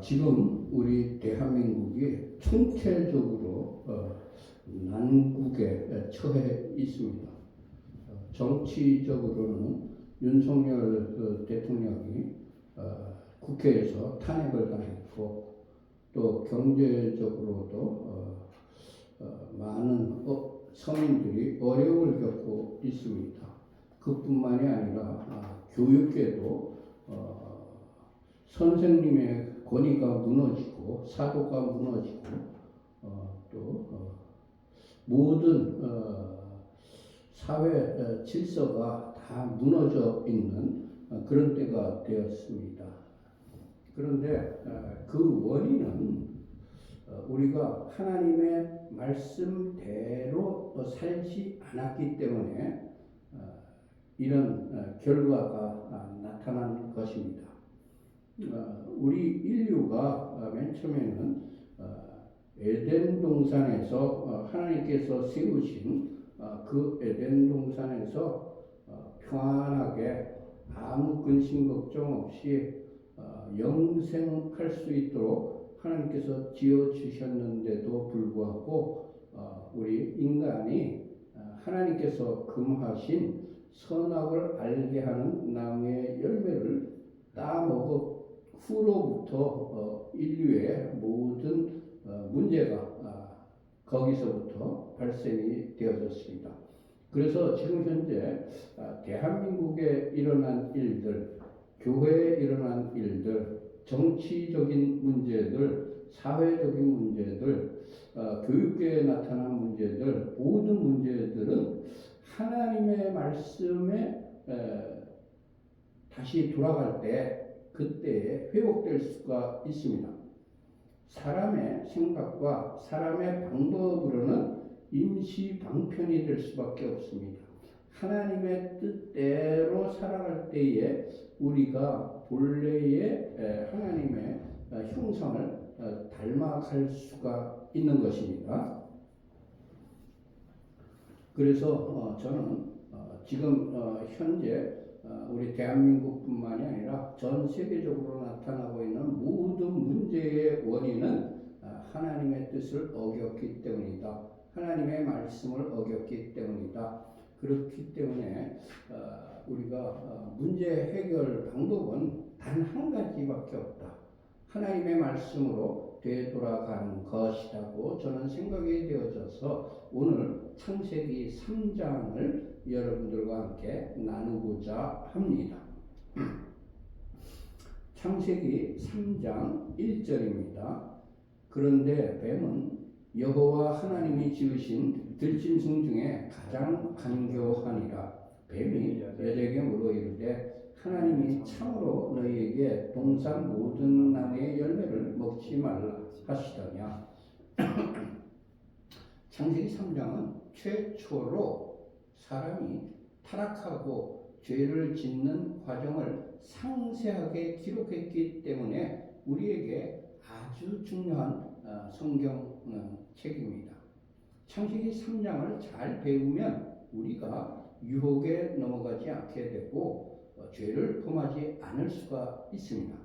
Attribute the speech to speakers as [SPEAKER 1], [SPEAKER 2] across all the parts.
[SPEAKER 1] 지금 우리 대한민국이 총체적으로 난국에 처해 있습니다. 정치적으로는 윤석열 대통령이 국회에서 탄핵을 당했고, 또 경제적으로도 많은 서민들이 어려움을 겪고 있습니다. 그뿐만이 아니라 교육계도 선생님의 권위가 무너지고 사도가 무너지고 또 모든 사회 질서가 다 무너져 있는 그런 때가 되었습니다. 그런데 그 원인은 우리가 하나님의 말씀대로 살지 않았기 때문에 이런 결과가 나타난 것입니다. 우리 인류가 맨 처음에는 에덴 동산에서 하나님께서 세우신 그 에덴 동산에서 평안하게 아무 근심 걱정 없이 영생할 수 있도록 하나님께서 지어 주셨는데도 불구하고 우리 인간이 하나님께서 금하신 선악을 알게 하는 나무의 열매를 따먹은 후로부터 인류의 모든 문제가 거기서부터 발생이 되어졌습니다. 그래서 지금 현재 대한민국에 일어난 일들, 교회에 일어난 일들, 정치적인 문제들, 사회적인 문제들, 교육계에 나타난 문제들, 모든 문제들은 하나님의 말씀에 다시 돌아갈 때 그때에 회복될 수가 있습니다. 사람의 생각과 사람의 방법으로는 임시 방편이 될 수밖에 없습니다. 하나님의 뜻대로 살아갈 때에 우리가 본래의 하나님의 형상을 닮아갈 수가 있는 것입니다. 그래서 저는 지금 현재 우리 대한민국뿐만이 아니라 전 세계적으로 나타나고 있는 모든 문제의 원인은 하나님의 뜻을 어겼기 때문이다. 하나님의 말씀을 어겼기 때문이다. 그렇기 때문에 우리가 문제 해결 방법은 단 한 가지밖에 없다. 하나님의 말씀으로 되돌아가는 것이라고 저는 생각이 되어져서 오늘 창세기 3장을 여러분들과 함께 나누고자 합니다. 창세기 3장 1절입니다. 그런데 뱀은 여호와 하나님이 지으신 들짐승 중에 가장 간교하니라. 뱀이 여자에게 물어 이르되 하나님이 참으로 너희에게 동산 모든 나무의 열매를 먹지 말라 하시더냐. 창세기 3장은 최초로 사람이 타락하고 죄를 짓는 과정을 상세하게 기록했기 때문에 우리에게 아주 중요한 성경책입니다. 창세기 3장을 잘 배우면 우리가 유혹에 넘어가지 않게 되고 죄를 범하지 않을 수가 있습니다.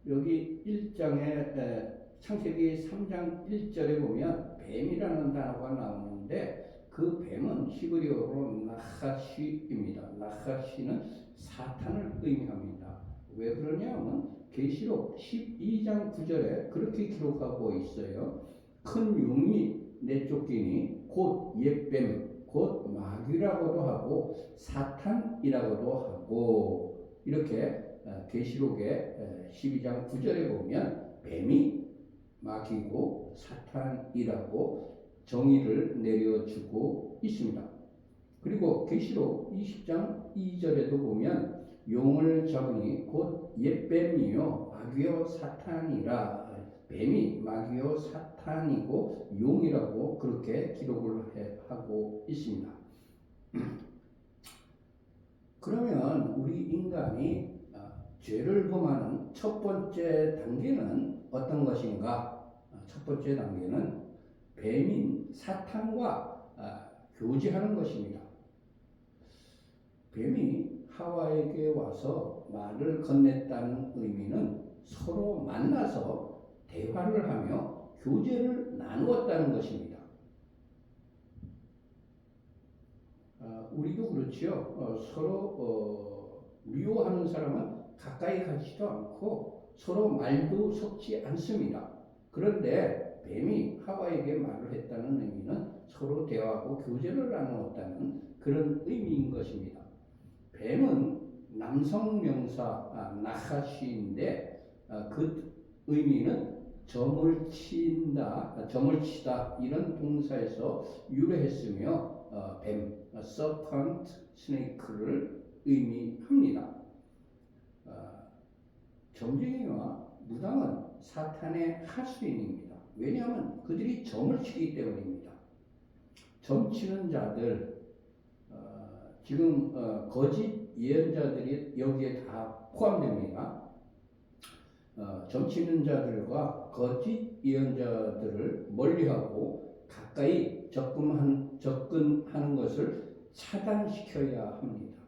[SPEAKER 1] 여기 1장에 창세기 3장 1절에 보면 뱀이라는 단어가 나오는데 그 뱀은 히브리어로 나하시입니다. 나하시는 사탄을 의미합니다. 왜 그러냐면 계시록 12장 9절에 그렇게 기록하고 있어요. 큰 용이 내쫓기니 곧 옛뱀 곧 마귀라고도 하고 사탄이라고도 하고, 이렇게 계시록의 12장 9절에 보면 뱀이 마귀고 사탄이라고 정의를 내려주고 있습니다. 그리고 계시록 20장 2절에도 보면 용을 잡으니 곧 옛뱀이요 마귀요 사탄이라. 뱀이 마귀요 사탄이고 용이라고 그렇게 기록을 하고 있습니다. 그러면 우리 인간이 죄를 범하는 첫 번째 단계는 어떤 것인가? 첫 번째 단계는 뱀인 사탄과 교제하는 것입니다. 뱀이 하와에게 와서 말을 건넸다는 의미는 서로 만나서 대화를 하며 교제를 나누었다는 것입니다. 우리도 그렇지요. 서로 미워하는 사람은 가까이 가지도 않고 서로 말도 섞지 않습니다. 그런데 뱀이 하와에게 말을 했다는 의미는 서로 대화하고 교제를 나누었다는 그런 의미인 것입니다. 뱀은 남성 명사 나하시인데 그 의미는 점을 치다 이런 동사에서 유래했으며 뱀, serpent, snake를 의미합니다. 점쟁이와 무당은 사탄의 하수인입니다. 왜냐하면 그들이 점을 치기 때문입니다. 점 치는 자들, 지금 거짓 예언자들이 여기에 다 포함됩니다. 점 치는 자들과 거짓 예언자들을 멀리하고 가까이 접근하는 것을 차단시켜야 합니다.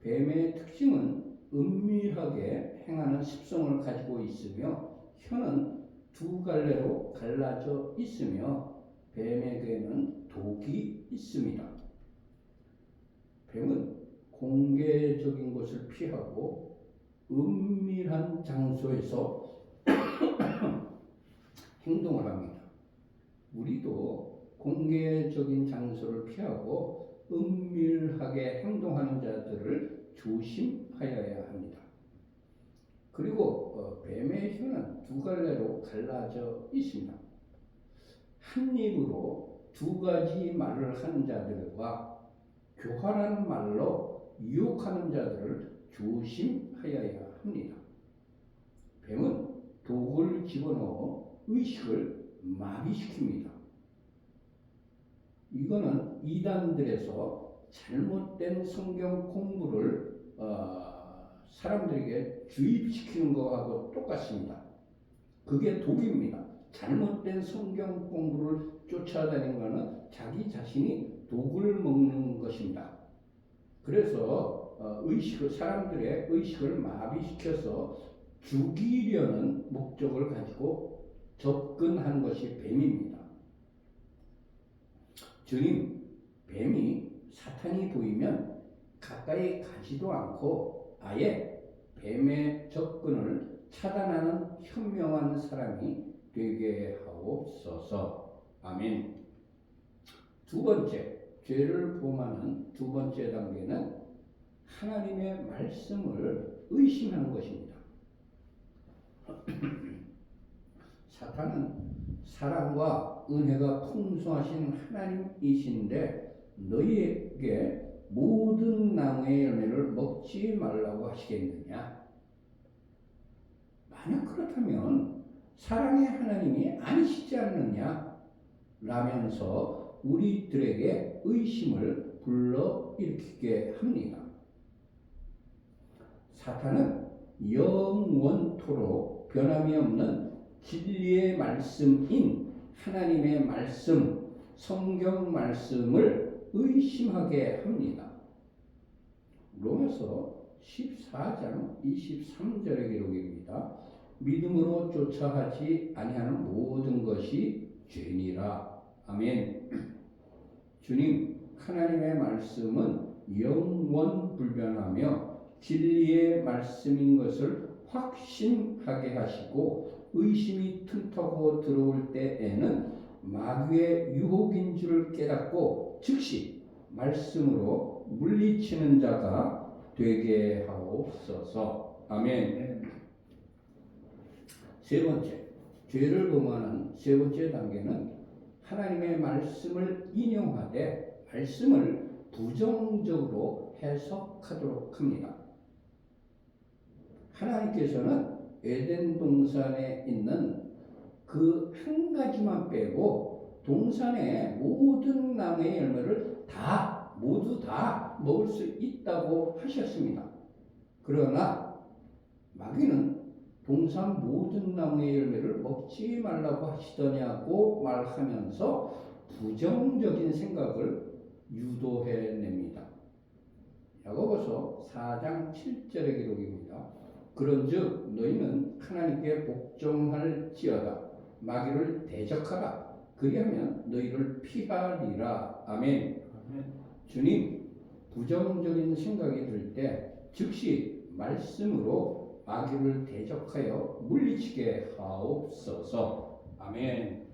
[SPEAKER 1] 뱀의 특징은 은밀하게 행하는 습성을 가지고 있으며 혀는 두 갈래로 갈라져 있으며 뱀에게는 독이 있습니다. 뱀은 공개적인 것을 피하고 은밀한 장소에서 행동을 합니다. 우리도 공개적인 장소를 피하고 은밀하게 행동하는 자들을 조심하여야 합니다. 그리고 뱀의 혀는 두 갈래로 갈라져 있습니다. 한 입으로 두 가지 말을 하는 자들과 교활한 말로 유혹하는 자들을 조심하여야 합니다. 뱀은 독을 집어넣어 의식을 마비시킵니다. 이거는 이단들에서 잘못된 성경 공부를 사람들에게 주입시키는 것하고 똑같습니다. 그게 독입니다. 잘못된 성경 공부를 쫓아다니는 것은 자기 자신이 독을 먹는 것입니다. 그래서 사람들의 의식을 마비시켜서 죽이려는 목적을 가지고 접근하는 것이 뱀입니다. 주님, 뱀이 사탄이 보이면 가까이 가지도 않고 아예 뱀의 접근을 차단하는 현명한 사람이 되게 하옵소서. 아멘. 두 번째, 죄를 범하는 두 번째 단계는 하나님의 말씀을 의심하는 것입니다. 사탄은 사랑과 은혜가 풍성하신 하나님이신데 너희에게 모든 나무의 열매를 먹지 말라고 하시겠느냐? 만약 그렇다면 사랑의 하나님이 아니시지 않느냐? 라면서 우리들에게 의심을 불러일으키게 합니다. 사탄은 영원토록 변함이 없는 진리의 말씀인 하나님의 말씀, 성경 말씀을 의심하게 합니다. 로마서 14장 23절의 기록입니다. 믿음으로 쫓아하지 아니하는 모든 것이 죄니라. 아멘. 주님, 하나님의 말씀은 영원불변하며 진리의 말씀인 것을 확신하게 하시고 의심이 틈타고 들어올 때에는 마귀의 유혹인 줄을 깨닫고 즉시 말씀으로 물리치는 자가 되게 하옵소서. 아멘. 세 번째, 죄를 범하는 세 번째 단계는 하나님의 말씀을 인용하되 말씀을 부정적으로 해석하도록 합니다. 하나님께서는 에덴 동산에 있는 그 한 가지만 빼고 동산의 모든 나무의 열매를 모두 다 먹을 수 있다고 하셨습니다. 그러나 마귀는 동산 모든 나무의 열매를 먹지 말라고 하시더냐고 말하면서 부정적인 생각을 유도해냅니다. 야고보서 4장 7절의 기록입니다. 그런즉 너희는 하나님께 복종할지어다. 마귀를 대적하라. 그리하면 너희를 피하리라. 아멘. 주님, 부정적인 생각이 들 때 즉시 말씀으로 마귀를 대적하여 물리치게 하옵소서. 아멘.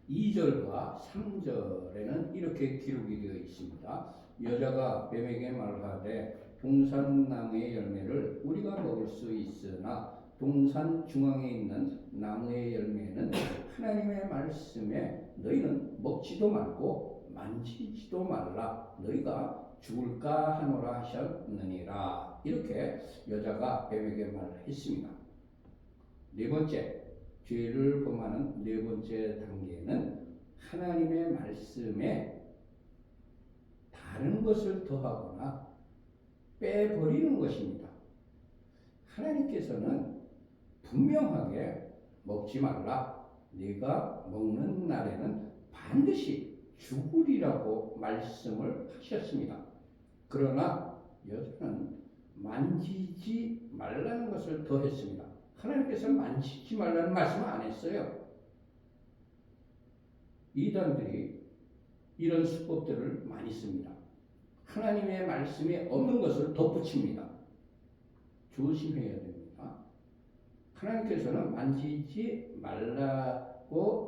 [SPEAKER 1] 2절과 3절에는 이렇게 기록이 되어 있습니다. 여자가 뱀에게 말하되 동산나무의 열매를 우리가 먹을 수 있으나 동산 중앙에 있는 나무의 열매는 하나님의 말씀에 너희는 먹지도 말고 만지지도 말라. 너희가 죽을까 하노라 하셨느니라. 이렇게 여자가 뱀에게 말했습니다. 네 번째, 죄를 범하는 네 번째 단계는 하나님의 말씀에 다른 것을 더하거나 빼버리는 것입니다. 하나님께서는 분명하게 먹지 말라. 네가 먹는 날에는 반드시 죽으리라고 말씀을 하셨습니다. 그러나 여자는 만지지 말라는 것을 더했습니다. 하나님께서 만지지 말라는 말씀을 안 했어요. 이단들이 이런 수법들을 많이 씁니다. 하나님의 말씀에 없는 것을 덧붙입니다. 조심해야 됩니다. 하나님께서는 만지지 말라고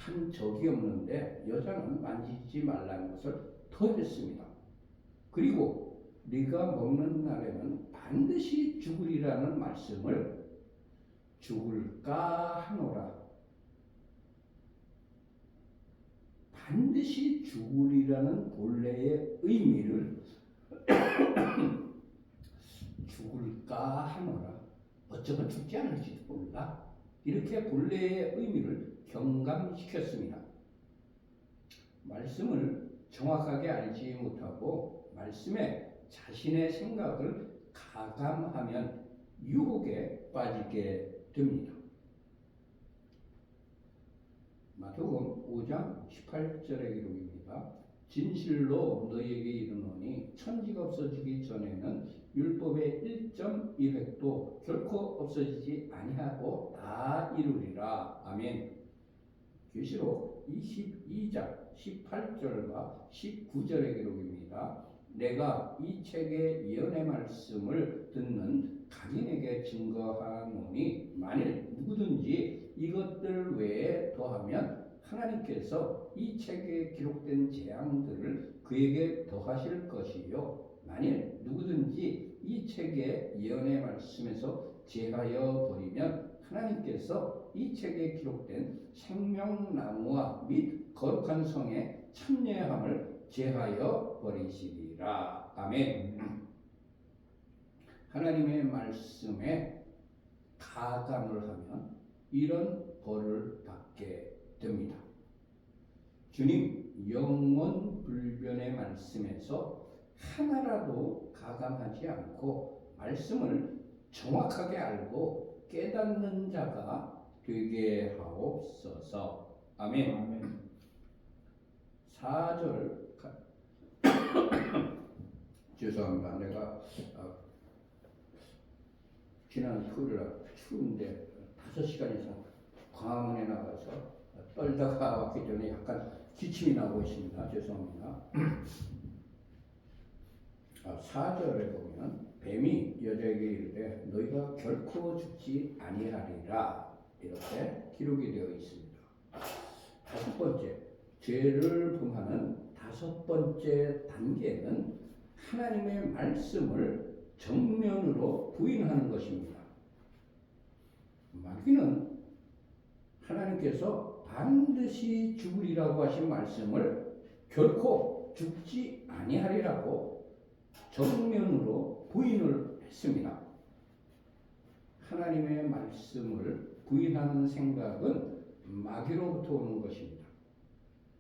[SPEAKER 1] 한 적이 없는데 여자는 만지지 말라는 것을 더했습니다. 그리고 네가 먹는 날에는 반드시 죽으리라는 말씀을 죽을까 하노라. 반드시 죽으리라는 본래의 의미를 죽을까 하노라. 어쩌면 죽지 않을지도 몰라. 이렇게 본래의 의미를 경감시켰습니다. 말씀을 정확하게 알지 못하고 말씀에 자신의 생각을 가감하면 유혹에 빠지게 됩니다. 마태복음 5장 18절의 기록입니다. 진실로 너희에게 이르노니 천지가 없어지기 전에는 율법의 1.1획도 결코 없어지지 아니하고 다 이루리라. 아멘. 계시록 22장 18절과 19절의 기록입니다. 내가 이 책의 예언의 말씀을 듣는 각인에게 증거하노니 만일 누구든지 이것들 외에 더하면 하나님께서 이 책에 기록된 재앙들을 그에게 더하실 것이요 만일 누구든지 이 책의 예언의 말씀에서 제하여 버리면 하나님께서 이 책에 기록된 생명나무와 및 거룩한 성의 참여함을 제하여 버리시리라. 아멘. 하나님의 말씀에 가감을 하면 이런 벌을 받게 됩니다. 주님 영원 불변의 말씀에서 하나라도 가감하지 않고 말씀을 정확하게 알고 깨닫는 자가 되게 하옵소서. 아멘. 아멘. 4절 죄송합니다. 내가 지난 토요일날 추운데 5시간 이상 광화문에 나가서 떨다가 왔기 때문에 약간 기침이 나고 있습니다. 죄송합니다. 4절에 보면 뱀이 여자에게 이르되 너희가 결코 죽지 아니하리라 이렇게 기록이 되어 있습니다. 5번째, 죄를 범하는 5번째 단계는 하나님의 말씀을 정면으로 부인하는 것입니다. 마귀는 하나님께서 반드시 죽으리라고 하신 말씀을 결코 죽지 아니하리라고 정면으로 부인을 했습니다. 하나님의 말씀을 부인하는 생각은 마귀로부터 오는 것입니다.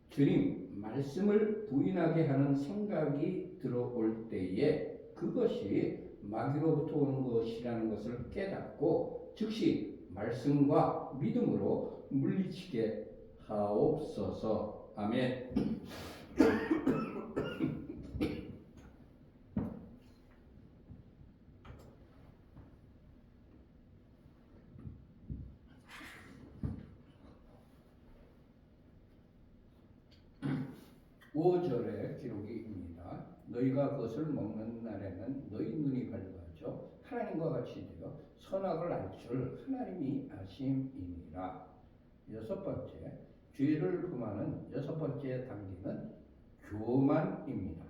[SPEAKER 1] 주님, 말씀을 부인하게 하는 생각이 들어올 때에 그것이 마귀로부터 오는 것이라는 것을 깨닫고 즉시 말씀과 믿음으로 물리치게 하옵소서. 아멘. 5절의 기록입니다. 너희가 그것을 먹는 날에는 너희 눈이 밝아져 하나님과 같이 되어 선악을 알 줄 하나님이 아심이니라. 여섯 번째, 죄를 범하는 여섯 번째 단계는 교만입니다.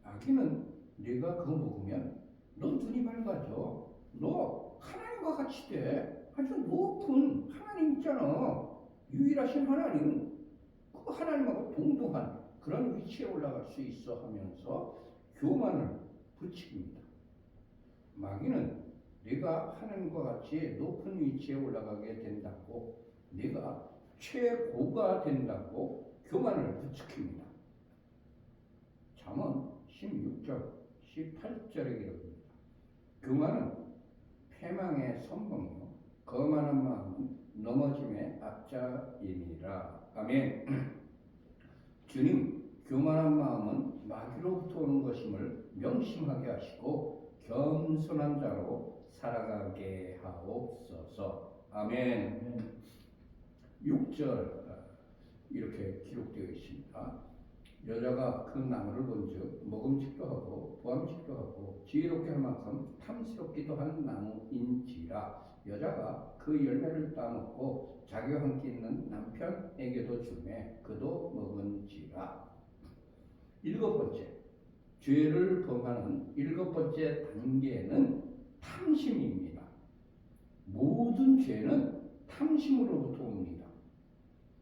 [SPEAKER 1] 악인은 네가 그거 먹으면 너 눈이 밝아져. 너 하나님과 같이 돼. 아주 높은 하나님 있잖아. 유일하신 하나님. 그 하나님하고 동등한 그런 위치에 올라갈 수 있어 하면서 교만을 부추깁니다. 마귀는 네가 하나님과 같이 높은 위치에 올라가게 된다고, 네가 최고가 된다고 교만을 부추깁니다. 잠언 16절 18절의 기록입니다. 교만은 패망의 선봉이요 거만한 마음은 넘어짐의 앞자이니라. 아멘. 주님, 교만한 마음은 마귀로부터 오는 것임을 명심하게 하시고 겸손한 자로 살아가게 하옵소서. 아멘. 6절 이렇게 기록되어 있습니다. 여자가 그 나무를 본즉 먹음직도 하고 보암직도 하고 지혜롭게 할 만큼 탐스럽기도 한 나무인지라. 여자가 그 열매를 따먹고 자기와 함께 있는 남편에게도 주매 그도 먹은지라. 일곱 번째, 죄를 범하는 일곱 번째 단계는 탐심입니다. 모든 죄는 탐심으로부터 옵니다.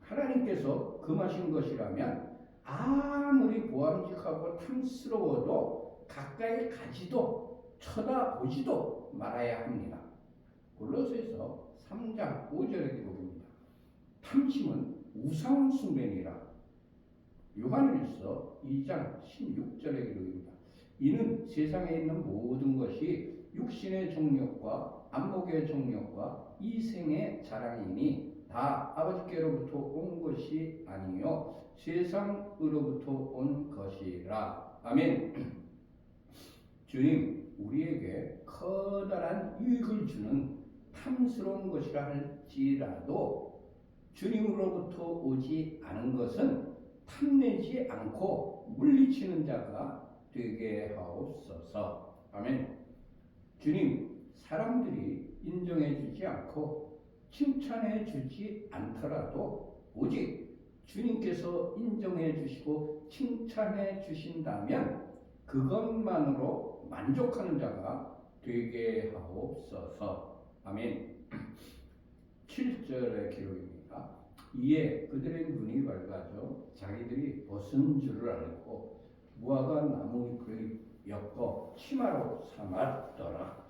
[SPEAKER 1] 하나님께서 금하신 것이라면 아무리 보암직하고 탐스러워도 가까이 가지도 쳐다보지도 말아야 합니다. 골로새서 3장 5절의 기록입니다. 탐심은 우상숭배니라. 요한일서 2장 16절의 기록입니다. 이는 세상에 있는 모든 것이 육신의 정욕과 안목의 정욕과 이생의 자랑이니 다 아버지께로부터 온 것이 아니요 세상으로부터 온 것이라. 아멘. 주님, 우리에게 커다란 유익을 주는 탐스러운 것이라 할지라도 주님으로부터 오지 않은 것은 탐내지 않고 물리치는 자가 되게 하옵소서. 아멘. 주님, 사람들이 인정해 주지 않고 칭찬해 주지 않더라도 오직 주님께서 인정해 주시고 칭찬해 주신다면 그것만으로 만족하는 자가 되게 하옵소서. 아멘. 7절의 기록입니다. 이에 그들의 눈이 밝아져 자기들이 벗은 줄을 알고 무화과 나무 잎을 엮어 치마로 삼았더라.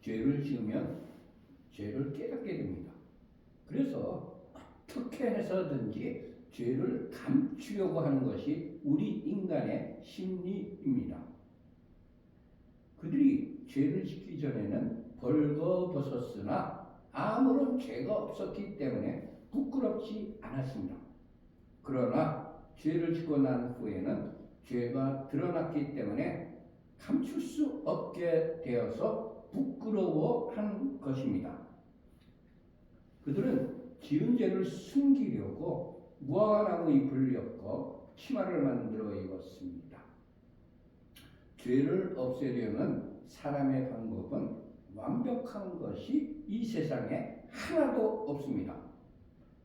[SPEAKER 1] 죄를 지으면 죄를 깨닫게 됩니다. 그래서 어떻게 해서든지 죄를 감추려고 하는 것이 우리 인간의 심리입니다. 그들이 죄를 짓기 전에는 벌거벗었으나 아무런 죄가 없었기 때문에 부끄럽지 않았습니다. 그러나 죄를 짓고 난 후에는 죄가 드러났기 때문에 감출 수 없게 되어서 부끄러워한 것입니다. 그들은 지은 죄를 숨기려고 무화과나무 잎을 엮어 치마를 만들어 입었습니다. 죄를 없애려는 사람의 방법은 완벽한 것이 이 세상에 하나도 없습니다.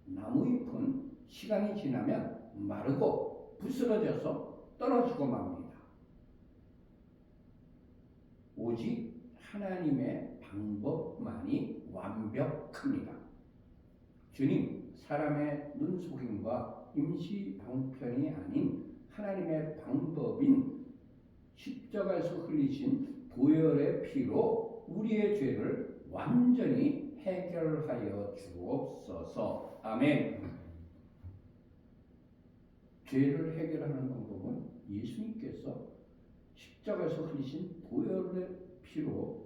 [SPEAKER 1] 나무잎은 시간이 지나면 마르고 부스러져서 떨어지고 맙니다. 오직 하나님의 방법만이 완벽합니다. 주님, 사람의 눈속임과 임시 방편이 아닌 하나님의 방법인 십자가에서 흘리신 보혈의 피로 우리의 죄를 완전히 해결하여 주옵소서. 아멘. 죄를 해결하는 방법은 예수님께서 십자가에서 흘리신 보혈의 피로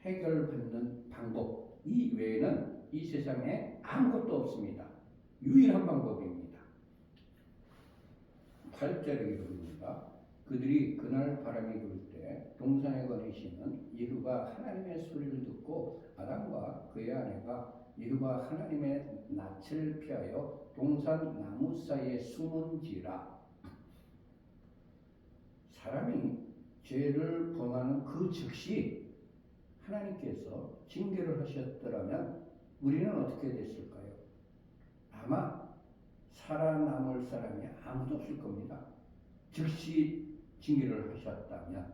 [SPEAKER 1] 해결받는 방법, 이 외에는 이 세상에 아무것도 없습니다. 유일한 방법입니다. 8절의 기록입니다. 그들이 그날 바람이 불 때 동산에 거니시는 예후가 하나님의 소리를 듣고 아담과 그의 아내가 여호와 하나님의 낯을 피하여 동산 나무 사이에 숨은지라. 사람이 죄를 범하는 그 즉시 하나님께서 징계를 하셨더라면 우리는 어떻게 됐을까요? 아마 살아남을 사람이 아무도 없을 겁니다. 즉시 징계를 하셨다면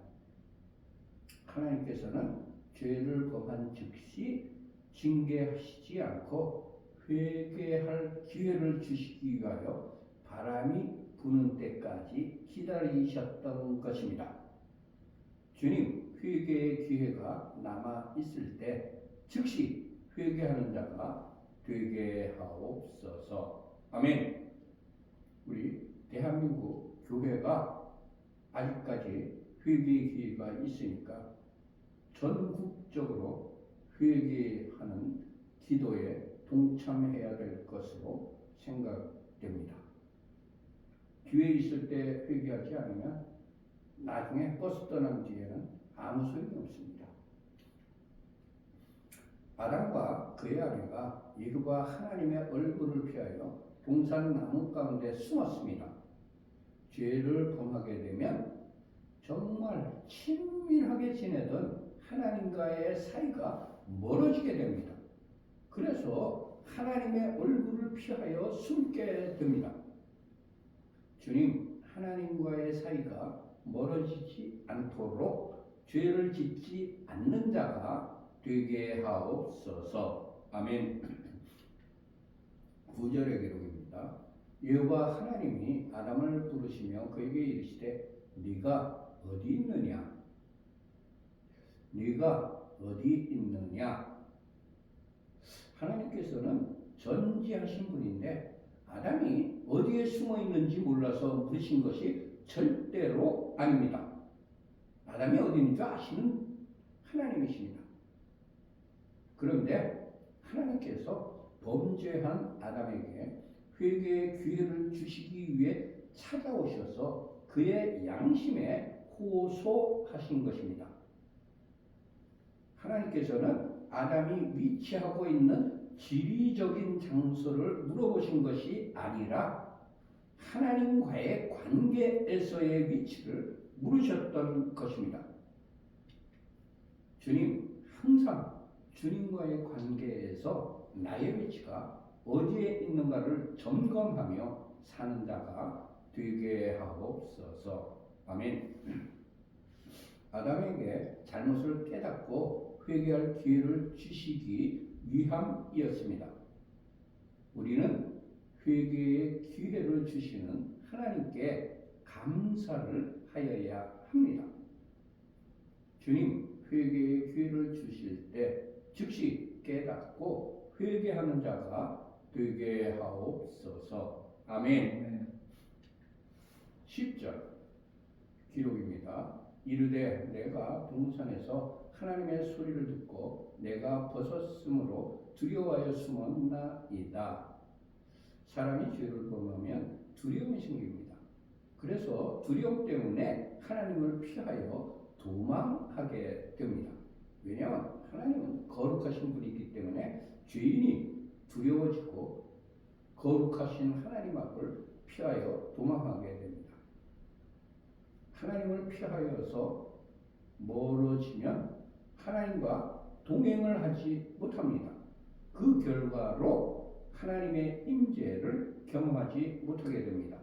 [SPEAKER 1] 하나님께서는 죄를 범한 즉시 징계하시지 않고 회개할 기회를 주시기 위하여 바람이 부는 때까지 기다리셨던 것입니다. 주님, 회개의 기회가 남아 있을 때 즉시 회개하는 자가 되게 하옵소서. 아멘. 우리 대한민국 교회가 아직까지 회개의 기회가 있으니까 전국적으로 회개하는 기도에 동참해야 될 것으로 생각됩니다. 기회 있을 때 회개하지 않으면 나중에 버스 떠난 뒤에는 아무 소용이 없습니다. 아담과 그의 아내가 여호와 하나님의 얼굴을 피하여 동산 나무 가운데 숨었습니다. 죄를 범하게 되면 정말 친밀하게 지내던 하나님과의 사이가 멀어지게 됩니다. 그래서 하나님의 얼굴을 피하여 숨게 됩니다. 주님, 하나님과의 사이가 멀어지지 않도록 죄를 짓지 않는 자가 되게 하옵소서. 아멘. 9절의 기록입니다. 여호와 하나님이 아담을 부르시며 그에게 이르시되 네가 어디 있느냐? 네가 어디 있느냐? 하나님께서는 전지하신 분인데 아담이 어디에 숨어 있는지 몰라서 물으신 것이 절대로 아닙니다. 아담이 어디 있는지 아시는 하나님이십니다. 그런데 하나님께서 범죄한 아담에게 회개의 기회를 주시기 위해 찾아오셔서 그의 양심에 호소하신 것입니다. 하나님께서는 아담이 위치하고 있는 지리적인 장소를 물어보신 것이 아니라 하나님과의 관계에서의 위치를 물으셨던 것입니다. 주님, 항상 주님과의 관계에서 나의 위치가 어디에 있는가를 점검하며 사는 자가 되게 하옵소서. 아멘. 아담에게 잘못을 깨닫고 회개할 기회를 주시기 위함이었습니다. 우리는 회개의 기회를 주시는 하나님께 감사를 하여야 합니다. 주님, 회개의 기회를 주실 때 즉시 깨닫고 회개하는 자가 되게 하옵소서. 아멘. 10절 기록입니다. 이르되 내가 동산에서 하나님의 소리를 듣고 내가 벗었으므로 두려워하여 숨었나이다. 사람이 죄를 범하면 두려움이 생깁니다. 그래서 두려움 때문에 하나님을 피하여 도망하게 됩니다. 왜냐하면 하나님은 거룩하신 분이기 때문에 죄인이 두려워지고 거룩하신 하나님 앞을 피하여 도망하게 됩니다. 하나님을 피하여서 멀어지면 하나님과 동행을 하지 못합니다. 그 결과로 하나님의 임재를 경험하지 못하게 됩니다.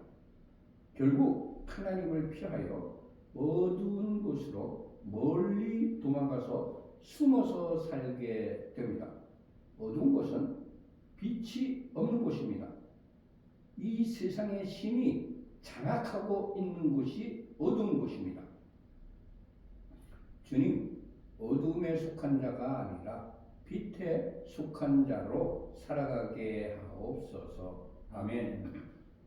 [SPEAKER 1] 결국 하나님을 피하여 어두운 곳으로 멀리 도망가서 숨어서 살게 됩니다. 어두운 곳은 빛이 없는 곳입니다. 이 세상의 신이 장악하고 있는 곳이 어두운 곳입니다. 주님, 어둠에 속한 자가 아니라 빛에 속한 자로 살아가게 하옵소서. 아멘.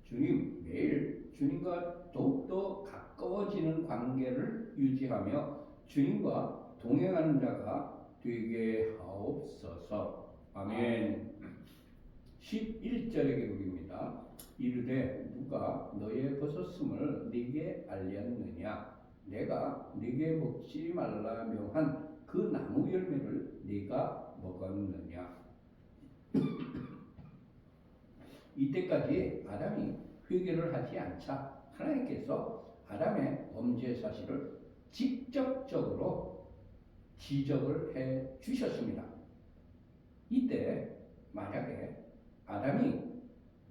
[SPEAKER 1] 주님, 매일 주님과 더욱더 가까워지는 관계를 유지하며 주님과 동행하는 자가 되게 하옵소서. 아멘. 11절의 기록입니다. 이르되 누가 너의 벗었음을 네게 알렸느냐? 내가 네게 먹지 말라 명한 그 나무 열매를 네가 먹었느냐? 이때까지 아담이 회개를 하지 않자 하나님께서 아담의 범죄 사실을 직접적으로 지적을 해 주셨습니다. 이때 만약에 아담이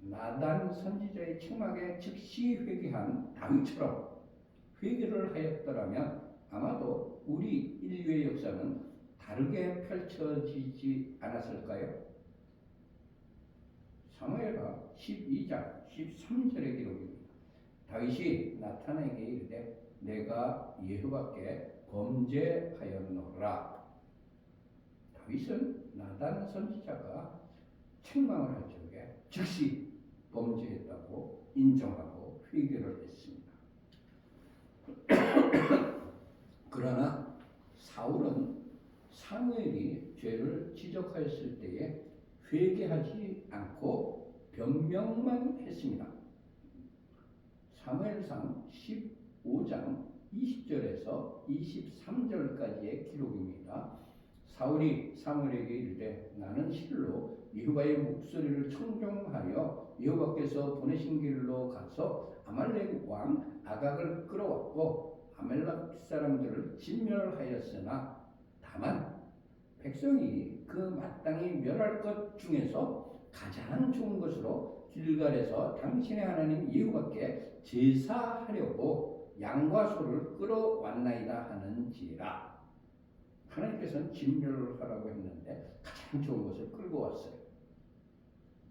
[SPEAKER 1] 나단 선지자의 책망에 즉시 회개한 다윗처럼 회개를 하였더라면 아마도 우리 인류의 역사는 다르게 펼쳐지지 않았을까요? 사무엘하 12장 13절의 기록입니다. 다윗이 나탄에게 이르되 내가 여호와께 범죄하였노라. 다윗은 나단 선지자가 책망을 할 적에 즉시 범죄했다고 인정하고 회개를 했습니다. 그러나 사울은 사무엘이 죄를 지적하였을 때에 회개하지 않고 변명만 했습니다. 사무엘상 15장 20절에서 23절까지의 기록입니다. 사울이 사무엘에게 이르되 나는 실로 여호와의 목소리를 청종하여 여호와께서 보내신 길로 가서 아말렉 왕 아각을 끌어왔고 아말렉 사람들을 진멸하였으나 다만 백성이 그 마땅히 멸할 것 중에서 가장 좋은 것으로 길갈에서 당신의 하나님 여호와께 제사하려고 양과 소를 끌어왔나이다 하는지라. 하나님께서는 진멸을 하라고 했는데 가장 좋은 것을 끌고 왔어요.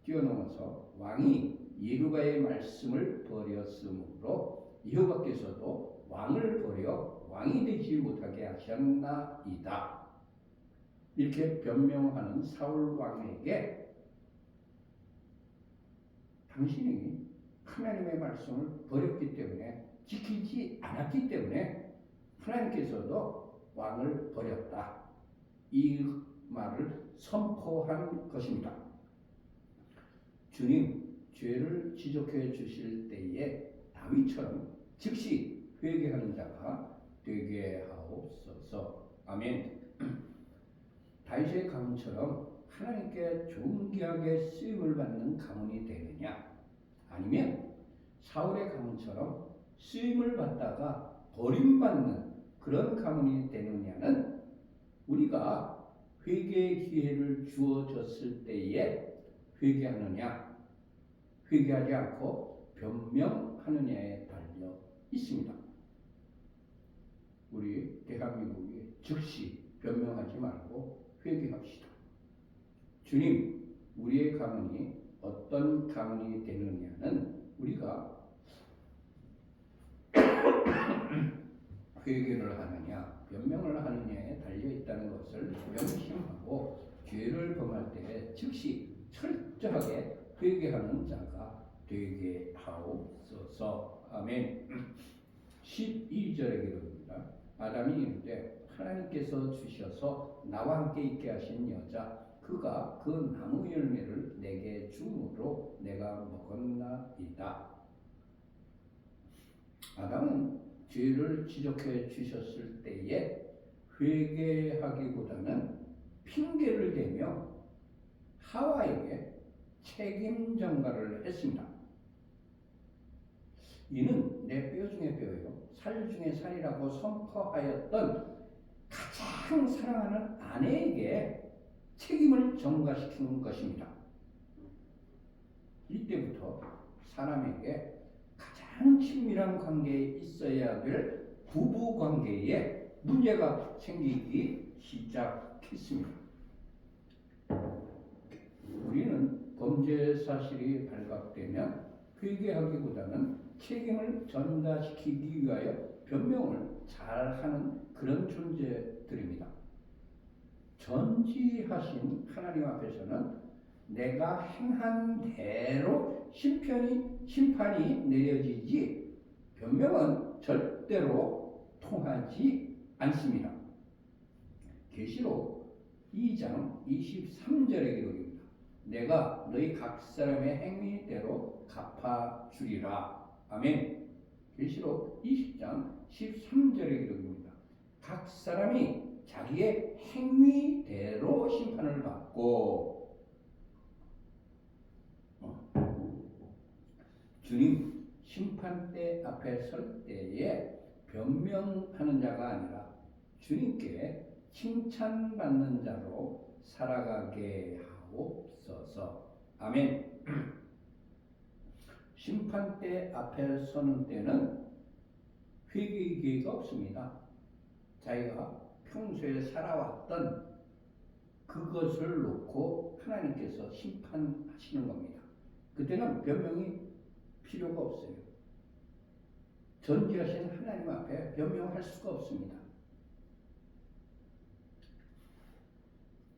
[SPEAKER 1] 뛰어넘어서 왕이 여호와의 말씀을 버렸으므로 여호와께서도 왕을 버려 왕이 되지 못하게 하셨나이다. 이렇게 변명하는 사울 왕에게 당신이 하나님의 말씀을 버렸기 때문에 지키지 않았기 때문에 하나님께서도 왕을 버렸다. 이 말을 선포한 것입니다. 주님, 죄를 지적해 주실 때에 다윗처럼 즉시 회개하는 자가 되게 하옵소서. 아멘. 다윗의 가문처럼 하나님께 존귀하게 쓰임을 받는 가문이 되느냐, 아니면 사울의 가문처럼 쓰임을 받다가 버림받는 그런 가문이 되느냐는 우리가 회개의 기회를 주어졌을 때에 회개하느냐, 회개하지 않고 변명하느냐에 달려 있습니다. 우리 대한민국이 즉시 변명하지 말고 회개합시다. 주님, 우리의 가문이 어떤 가문이 되느냐는 우리가 회개를 하느냐, 변명을 하느냐에 달려 있다는 것을 명심하고 죄를 범할 때 즉시 철저하게 회개하는 자가 되게 하옵소서. 아멘. 12절의 기록입니다. 아담이 이르되 하나님께서 주셔서 나와 함께 있게 하신 여자 그가 그 나무 열매를 내게 주므로 내가 먹었나이다. 아담은 죄를 지적해 주셨을 때에 회개하기보다는 핑계를 대며 하와에게 책임 전가를 했습니다. 이는 내 뼈 중에 뼈요 살 중에 살이라고 선포하였던 가장 사랑하는 아내에게 책임을 전가시키는 것입니다. 이때부터 사람에게 가장 친밀한 관계에 있어야 될 부부 관계에 문제가 생기기 시작했습니다. 우리는 범죄 사실이 발각되면 회개하기보다는 책임을 전가시키기 위하여 변명을 잘하는 그런 존재들입니다. 전지하신 하나님 앞에서는 내가 행한 대로 심판이 내려지지 변명은 절대로 통하지 않습니다. 계시록 2장 23절의 기록입니다. 내가 너희 각 사람의 행위대로 갚아주리라. 아멘. 계시록 20장 13절의 기록입니다. 각 사람이 자기의 행위대로 심판을 받고 주님 심판대 앞에 설 때에 변명하는 자가 아니라 주님께 칭찬받는 자로 살아가게 하옵소서. 아멘. 심판대 앞에 서는 때는 회개의 기회가 없습니다. 자기가 평소에 살아왔던 그것을 놓고 하나님께서 심판하시는 겁니다. 그때는 변명이 필요가 없어요. 전지하신 하나님 앞에 변명할 수가 없습니다.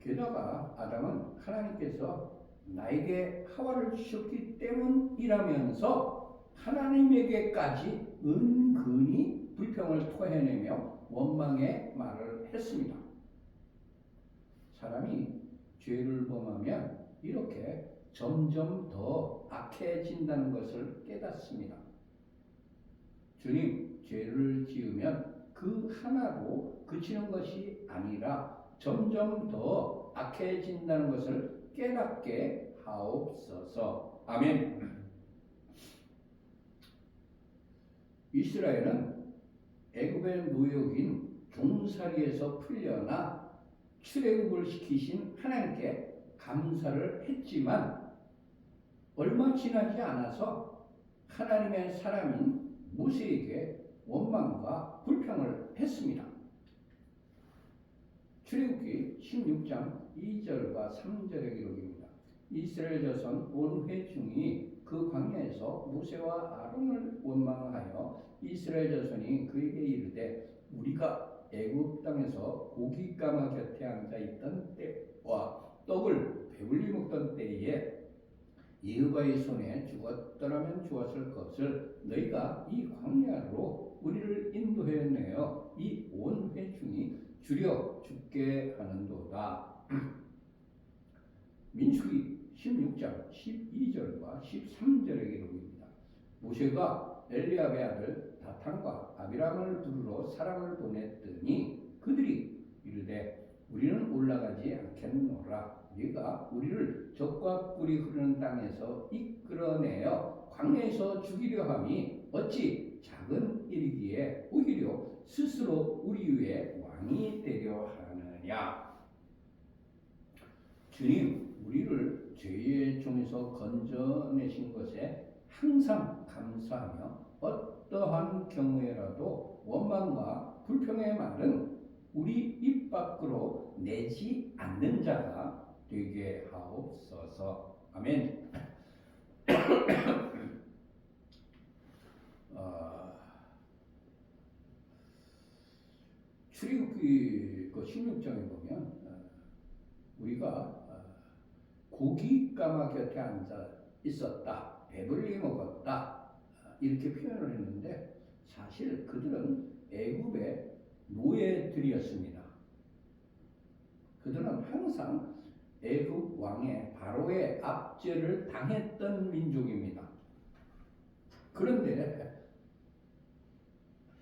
[SPEAKER 1] 게다가 아담은 하나님께서 나에게 하와를 주셨기 때문이라면서 하나님에게까지 은근히 불평을 토해내며 원망의 말을 했습니다. 사람이 죄를 범하면 이렇게 점점 더 악해진다는 것을 깨닫습니다. 주님, 죄를 지으면 그 하나로 그치는 것이 아니라 점점 더 악해진다는 것을 깨닫게 하옵소서. 아멘. 이스라엘은 애굽의 노역인 종살이에서 풀려나 출애굽을 시키신 하나님께 감사를 했지만 얼마 지나지 않아서 하나님의 사람인 모세에게 원망과 불평을 했습니다. 출애굽기 16장 2절과 3절의 기록입니다. 이스라엘 자손 온 회중이 그 광야에서 모세와 아론을 원망하여 이스라엘 자손이 그에게 이르되 우리가 애굽 땅에서 고깃가마 곁에 앉아 있던 때와 떡을 배불리 먹던 때에 여호와의 손에 죽었더라면 좋았을 것을 너희가 이 광야로 우리를 인도해 내어 이 온 회중이 줄여 죽게 하는도다. 민수기 16장 12절과 13절의 기록입니다. 모세가 엘리압의 아들 다탄과 아비람을 부르러 사람을 보냈더니 그들이 이르되 우리는 올라가지 않겠노라. 네가 우리를 적과 꿀이 흐르는 땅에서 이끌어내어 광야에서 죽이려 함이 어찌 작은 일이기에 오히려 스스로 우리 위에 왕이 되려 하느냐. 주님, 우리를 죄의 종에서 건져내신 것에 항상 감사하며 어떠한 경우에라도 원망과 불평의 말은 우리 입 밖으로 내지 않는 자가 되게 하옵소서. 아멘. 출애굽기 16장에 보면 우리가 고깃가마 곁에 앉아 있었다, 배불리 먹었다 이렇게 표현을 했는데 사실 그들은 애굽의 노예들이었습니다. 그들은 항상 애굽 왕의 바로의 압제를 당했던 민족입니다. 그런데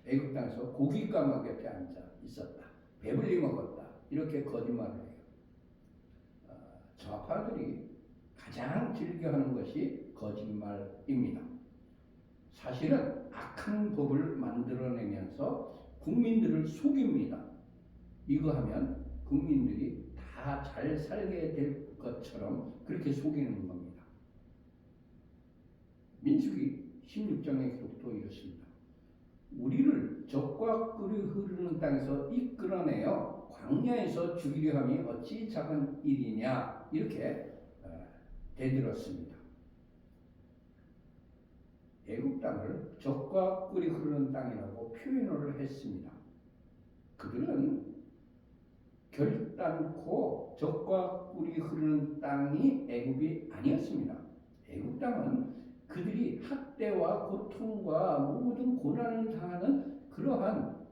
[SPEAKER 1] 애굽 땅에서 고깃가마 곁에 앉아 있었다, 배불리 먹었다 이렇게 거짓말을 해요. 좌파들이 가장 즐겨하는 것이 거짓말입니다. 사실은 악한 법을 만들어내면서 국민들을 속입니다. 이거 하면 국민들이 다 잘 살게 될 것처럼 그렇게 속이는 겁니다. 민수기 16장의 기록도 이렇습니다. 우리를 적과 꿀이 흐르는 땅에서 이끌어내어 광야에서 죽이려 함이 어찌 작은 일이냐 이렇게 대들었습니다. 애굽 땅을 적과 꿀이 흐르는 땅이라고 표현을 했습니다. 그들은 결단코 적과 꿀이 흐르는 땅이 애굽이 아니었습니다. 애굽 땅은 그들이 학대와 고통과 모든 고난을 당하는 그러한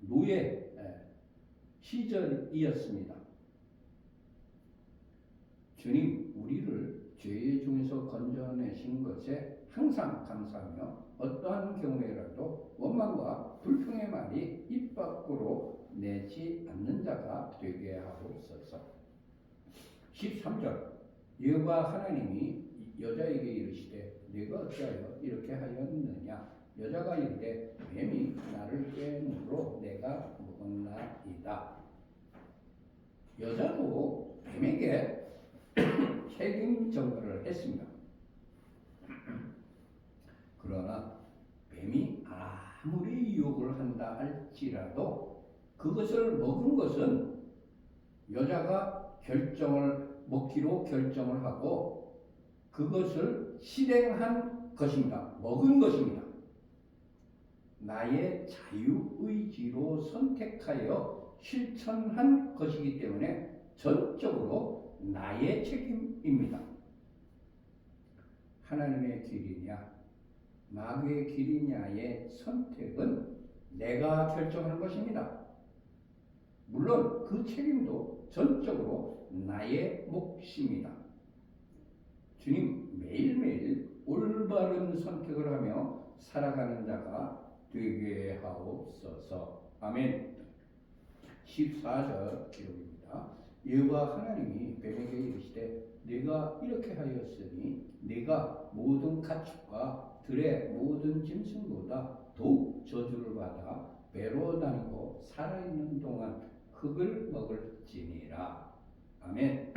[SPEAKER 1] 노예 시절이었습니다. 주님, 우리를 죄의 종에서 건져내신 것에 항상 감사하며 어떠한 경우에라도 원망과 불평의 말이 입 밖으로 내지 않는 자가 되게 하옵소서. 13절 여호와 하나님이 여자에게 이르시되 네가 어찌하여 이렇게 하였느냐. 여자가 이르되 뱀이 나를 꿰므로 내가 먹었나이다. 여자도 뱀에게 책임 전가를 했습니다. 그러나 뱀이 아무리 유혹을 한다 할지라도 그것을 먹은 것은 여자가 먹기로 결정을 하고 그것을 실행한 것입니다. 먹은 것입니다. 나의 자유의지로 선택하여 실천한 것이기 때문에 전적으로 나의 책임입니다. 하나님의 길이냐 마귀의 길이냐의 선택은 내가 결정하는 것입니다. 물론 그 책임도 전적으로 나의 몫입니다. 주님, 매일매일 올바른 선택을 하며 살아가는 자가 되게 하옵소서. 아멘. 14절 기록입니다. 여호와 하나님이 뱀에게 이르시되 네가 이렇게 하였으니 네가 모든 가축과 들의 모든 짐승보다 더욱 저주를 받아 배로 다니고 살아있는 동안 흙을 먹을지니라. 아멘.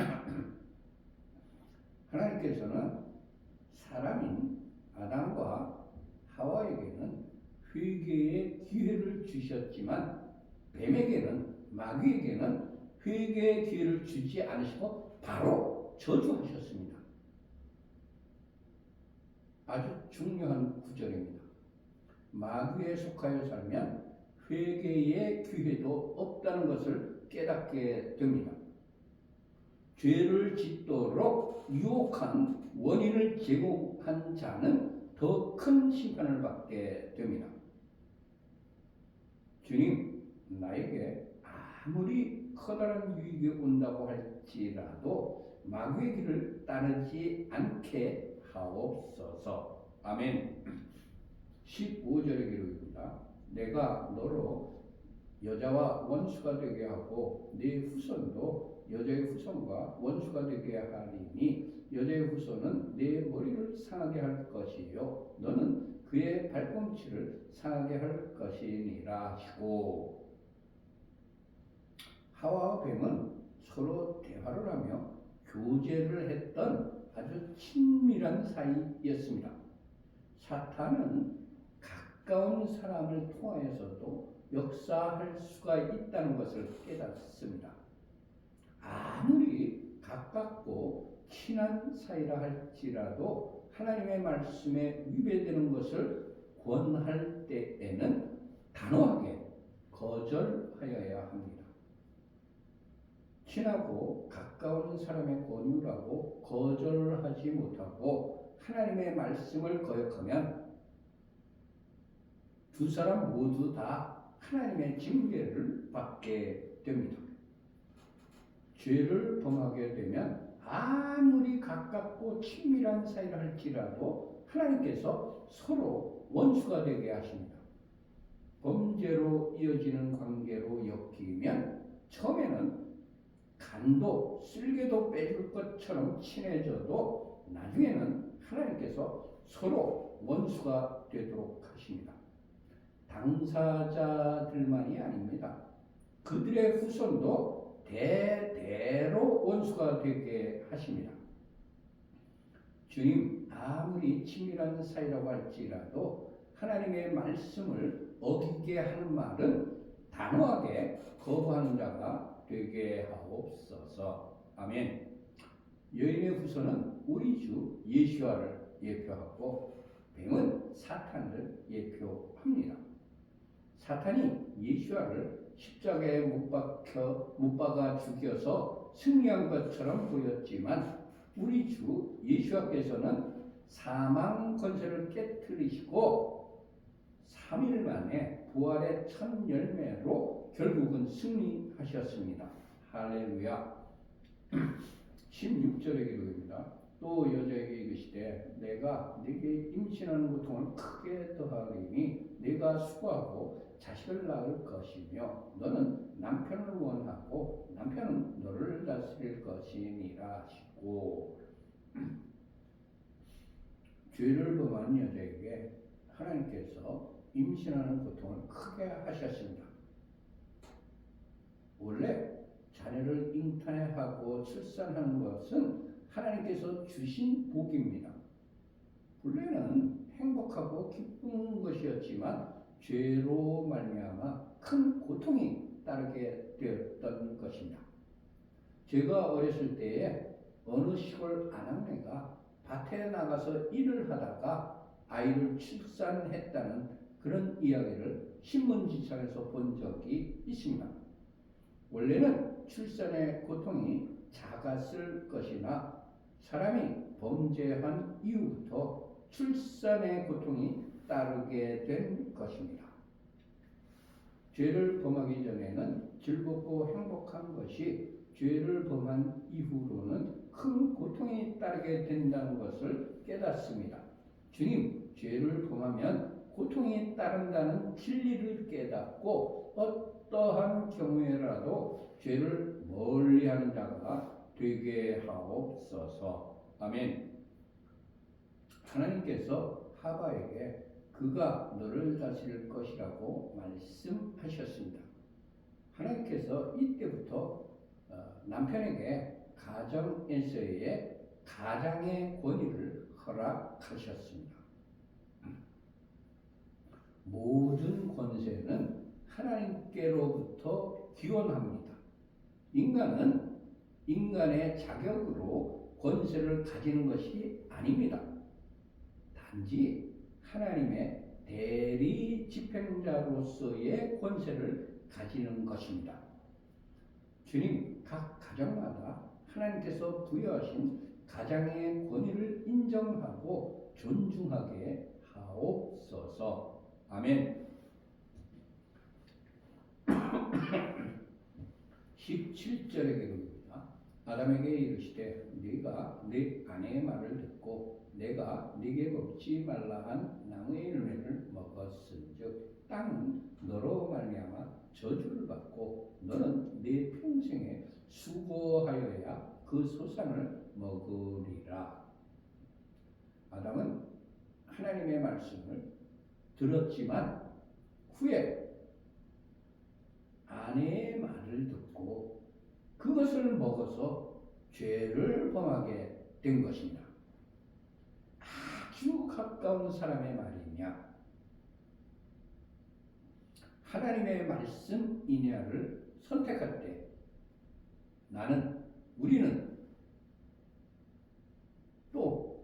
[SPEAKER 1] 하나님께서는 사람인 아담과 하와에게는 회개의 기회를 주셨지만 뱀에게는 마귀에게는 회개의 기회를 주지 않으시고 바로 저주하셨습니다. 아주 중요한 구절입니다. 마귀에 속하여 살면 회개의 기회도 없다는 것을 깨닫게 됩니다. 죄를 짓도록 유혹한 원인을 제공한 자는 더 큰 심판을 받게 됩니다. 주님, 나에게 아무리 커다란 유익이 온다고 할지라도 마귀의 길을 따르지 않게 하옵소서. 아멘. 15절의 기록입니다. 내가 너로 여자와 원수가 되게 하고 네 후손도 여자의 후손과 원수가 되게 하리니 여자의 후손은 네 머리를 상하게 할 것이요 너는 그의 발꿈치를 상하게 할 것이니라 하시고, 하와와 뱀은 서로 대화를 하며 교제를 했던 아주 친밀한 사이였습니다. 사탄은 가까운 사람을 통하여서도 역사할 수가 있다는 것을 깨닫습니다. 아무리 가깝고 친한 사이라 할지라도 하나님의 말씀에 위배되는 것을 권할 때에는 단호하게 거절하여야 합니다. 친하고 가까운 사람의 권유라고 거절하지 못하고 하나님의 말씀을 거역하면 두 사람 모두 다 하나님의 징계를 받게 됩니다. 죄를 범하게 되면 아무리 가깝고 친밀한 사이라 할지라도 하나님께서 서로 원수가 되게 하십니다. 범죄로 이어지는 관계로 엮이면 처음에는 간도 쓸개도 빼줄 것처럼 친해져도 나중에는 하나님께서 서로 원수가 되도록 하십니다. 당사자들만이 아닙니다. 그들의 후손도 대대로 원수가 되게 하십니다. 주님, 아무리 친밀한 사이라고 할지라도 하나님의 말씀을 어기게 하는 말은 단호하게 거부하는 자가 되게 하옵소서. 아멘. 여인의 후손은 우리 주 예수와를 예표하고 뱀은 사탄을 예표합니다. 사탄이 예수와를 십자가에 못 박아 죽여서 승리한 것처럼 보였지만 우리 주 예수와께서는 사망 권세를 깨뜨리시고 3일 만에 부활의 첫 열매로 결국은 승리하셨습니다. 할렐루야. 16절의 기록입니다. 또 여자에게 이르시되 내가 네게 임신하는 고통을 크게 더하리니 네가 수고하고 자식을 낳을 것이며 너는 남편을 원하고 남편은 너를 다스릴 것이니라 하시고, 죄를 범한 여자에게 하나님께서 임신하는 고통을 크게 하셨습니다. 원래 자녀를 잉태하고 출산하는 것은 하나님께서 주신 복입니다. 본래는 행복하고 기쁜 것이었지만 죄로 말미암아 큰 고통이 따르게 되었던 것입니다. 제가 어렸을 때에 어느 시골 아낙네가 밭에 나가서 일을 하다가 아이를 출산했다는 그런 이야기를 신문지창에서 본 적이 있습니다. 원래는 출산의 고통이 작았을 것이나 사람이 범죄한 이후부터 출산의 고통이 따르게 된 것입니다. 죄를 범하기 전에는 즐겁고 행복한 것이 죄를 범한 이후로는 큰 고통이 따르게 된다는 것을 깨닫습니다. 주님, 죄를 범하면 고통이 따른다는 진리를 깨닫고 어떠한 경우에라도 죄를 멀리하는 자가 되게 하옵소서. 아멘. 하나님께서 하바에게 그가 너를 다스릴 것이라고 말씀하셨습니다. 하나님께서 이때부터 남편에게 가정에서의 가장의 권위를 허락하셨습니다. 모든 권세는 하나님께로부터 기원합니다. 인간은 인간의 자격으로 권세를 가지는 것이 아닙니다. 단지 하나님의 대리 집행자로서의 권세를 가지는 것입니다. 주님, 각 가정마다 하나님께서 부여하신 가장의 권위를 인정하고 존중하게 하옵소서. 아멘. 17절의 기록입니다. 아담에게 이르시되 네가 네 아내의 말을 듣고 내가 네게 먹지 말라 한 나무의 열매를 먹었은즉 땅은 너로 말미암아 저주를 받고 너는 네 평생에 수고하여야 그 소산을 먹으리라. 아담은 하나님의 말씀을 들었지만 후에 아내의 말을 듣고 그것을 먹어서 죄를 범하게 된 것입니다. 아주 가까운 사람의 말이냐, 하나님의 말씀이냐를 선택할 때 우리는 또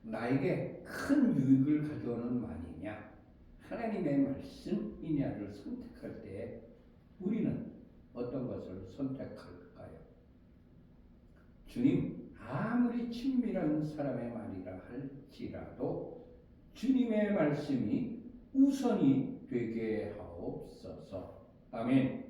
[SPEAKER 1] 나에게 큰 유익을 가져오는 말이냐, 하나님의 말씀이냐를 선택할 때 우리는 어떤 것을 선택할까요? 주님, 아무리 친밀한 사람의 말이라 할지라도 주님의 말씀이 우선이 되게 하옵소서. 아멘.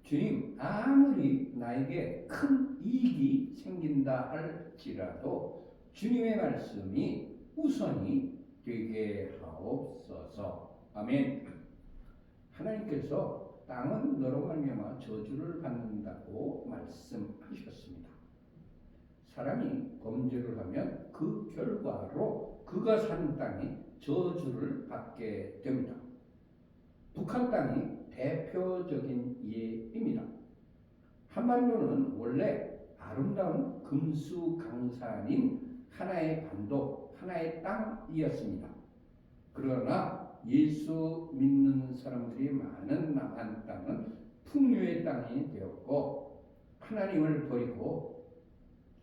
[SPEAKER 1] 주님, 아무리 나에게 큰 이익이 생긴다 할지라도 주님의 말씀이 우선이 되게 하옵소서. 아멘. 하나님께서 땅은 너로 말미암아 저주를 받는다고 말씀하셨습니다. 사람이 범죄를 하면 그 결과로 그가 사는 땅이 저주를 받게 됩니다. 북한 땅이 대표적인 예입니다. 한반도는 원래 아름다운 금수강산인 하나의 반도, 하나의 땅이었습니다. 그러나 예수 믿는 사람들이 많은 남한 땅은 풍류의 땅이 되었고 하나님을 버리고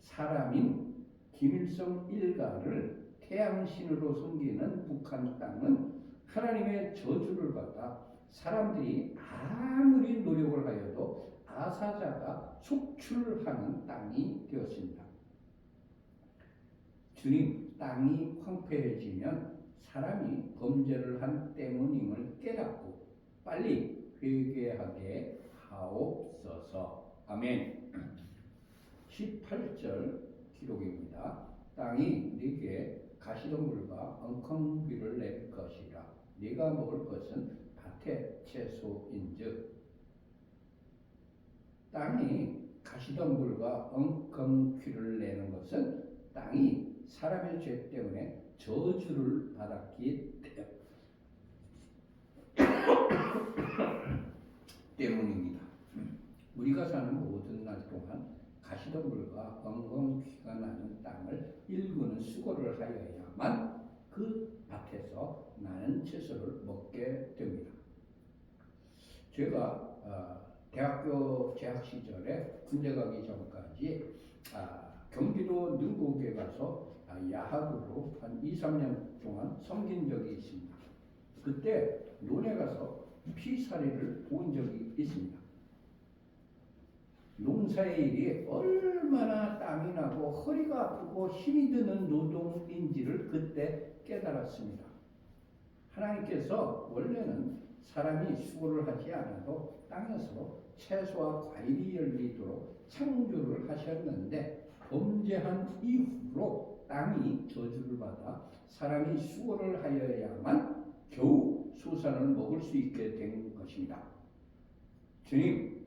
[SPEAKER 1] 사람인 김일성 일가를 태양신으로 섬기는 북한 땅은 하나님의 저주를 받아 사람들이 아무리 노력을 하여도 아사자가 속출하는 땅이 되었습니다. 주님, 땅이 황폐해지면 사람이 범죄를 한 때문임을 깨닫고 빨리 회개하게 하옵소서. 아멘. 18절 기록입니다. 땅이 네게 가시덤불과 엉겅퀴를 낼 것이라. 네가 먹을 것은 밭의 채소인즉. 땅이 가시덤불과 엉겅퀴를 내는 것은 땅이 사람의 죄 때문에 저주를 받았기 때문입니다. 우리가 사는 모든 날 동안 가시덤불과 엉겅퀴가 나는 땅을 일구는 수고를 하여야만 그 밭에서 나는 채소를 먹게 됩니다. 제가 대학교 재학 시절에 군대 가기 전까지 경기도 능곡에 가서 야학으로 한 2, 3년 동안 섬긴 적이 있습니다. 그때 논에 가서 피살이를 본 적이 있습니다. 농사의 일이 얼마나 땀이 나고 허리가 아프고 힘이 드는 노동인지를 그때 깨달았습니다. 하나님께서 원래는 사람이 수고를 하지 않아도 땅에서 채소와 과일이 열리도록 창조를 하셨는데 범죄한 이후로 땅이 저주를 받아 사람이 수고를 하여야만 겨우 소산을 먹을 수 있게 된 것입니다. 주님,